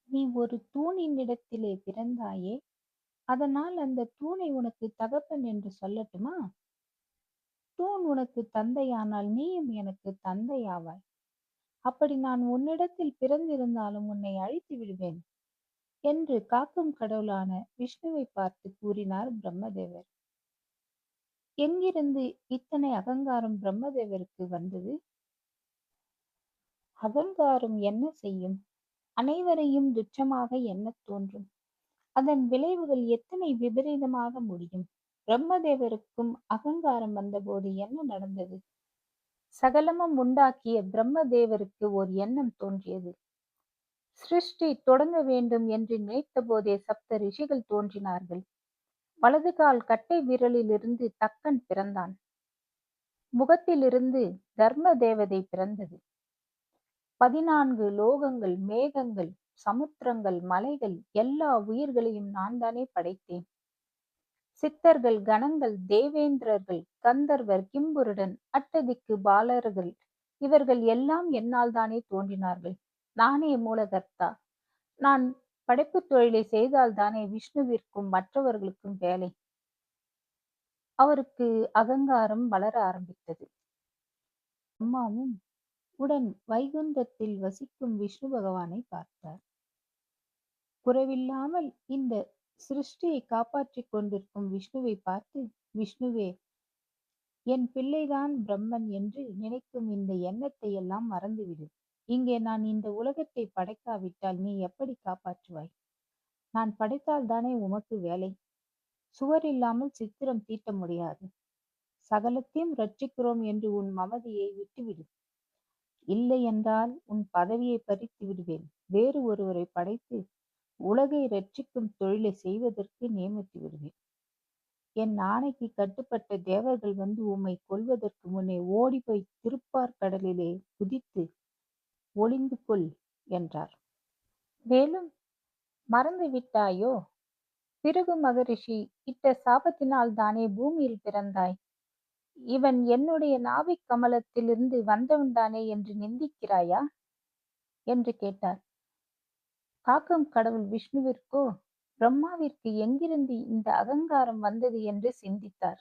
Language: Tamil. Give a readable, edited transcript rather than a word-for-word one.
நீ ஒரு தூணினிடத்திலே பிறந்தாயே, அதனால் அந்த தூணை உனக்கு தகப்பன் என்று சொல்லட்டுமா? தூண் உனக்கு தந்தையானால் நீயும் எனக்கு தந்தையாவாய். அப்படி நான் உன்னிடத்தில் பிறந்திருந்தாலும் உன்னை அழித்து விடுவேன் என்று காக்கும் கடவுளான விஷ்ணுவை பார்த்து கூறினார் பிரம்மதேவர். எங்கிருந்து இத்தனை அகங்காரம் பிரம்மதேவருக்கு வந்தது? அகங்காரம் என்ன செய்யும்? அனைவரையும் துச்சமாக எண்ணத் தோன்றும். அதன் விளைவுகள் எத்தனை விபரீதமாக முடியும். பிரம்மதேவருக்கும் அகங்காரம் வந்தபோது என்ன நடந்தது? சகலமும் உண்டாக்கிய பிரம்மதேவருக்கு ஓர் எண்ணம் தோன்றியது. சிருஷ்டி தொடங்க வேண்டும் என்று நினைத்த போதே சப்த ரிஷிகள் தோன்றினார்கள். வலது கால் கட்டை விரலிலிருந்து தக்கன் பிறந்தான். முகத்திலிருந்து தர்ம தேவதை பிறந்தது. 14 லோகங்கள், மேகங்கள், சமுத்திரங்கள், மலைகள், எல்லா உயிர்களையும் நான் தானே படைத்தேன். சித்தர்கள், கணங்கள், தேவேந்திரர்கள், கந்தர்வர், கிம்புருடன், அட்டதிக்கு பாலர்கள், இவர்கள் எல்லாம் என்னால் தானே தோன்றினார்கள். நானே மூலகர்த்தா. நான் படைப்புத் தொழிலை செய்தால் தானே விஷ்ணுவிற்கும் மற்றவர்களுக்கும் வேலை. அவருக்கு அகங்காரம் வளர ஆரம்பித்தது. அம்மாவும் உடன் வைகுந்தத்தில் வசிக்கும் விஷ்ணு பகவானை பார்த்தார். குறைவில்லாமல் இந்த சிருஷ்டியை காப்பாற்றிக் கொண்டிருக்கும் விஷ்ணுவை பார்த்து, விஷ்ணுவே, என் பிள்ளைதான் பிரம்மன் என்று நினைக்கும் இந்த எண்ணத்தை எல்லாம் மறந்துவிடு. இங்கே நான் இந்த உலகத்தை படைக்காவிட்டால் நீ எப்படி காப்பாற்றுவாய்? நான் படைத்தால் தானே உமக்கு வேலை. சுவர் இல்லாமல் சித்திரம் தீட்ட முடியாது. சகலத்தையும் ரட்சிக்கிறோம் என்று உன் மமதியை விட்டுவிடு. இல்லை என்றால் உன் பதவியை பறித்து விடுவேன். வேறு ஒருவரை படைத்து உலகை ரட்சிக்கும் தொழிலை செய்வதற்கு நியமித்து விடுவேன். என் ஆணைக்கு கட்டுப்பட்ட தேவர்கள் வந்து உம்மை கொல்வதற்கு முன்னே ஓடி போய் திருப்பார் கடலிலே குதித்து ஒளிந்து கொள் என்றார். மேலும் மறந்து விட்டாயோ? பிருகு மகரிஷி இட்ட சாபத்தினால் தானே பூமியில் பிறந்தாய். இவன் என்னுடைய நாபிக் கமலத்திலிருந்து வந்தவன் தானே என்று நிந்திக்கிறாயா என்று கேட்டார். காக்கும் கடவுள் விஷ்ணுவிற்கோ பிரம்மாவிற்கு எங்கிருந்து இந்த அகங்காரம் வந்தது என்று சிந்தித்தார்.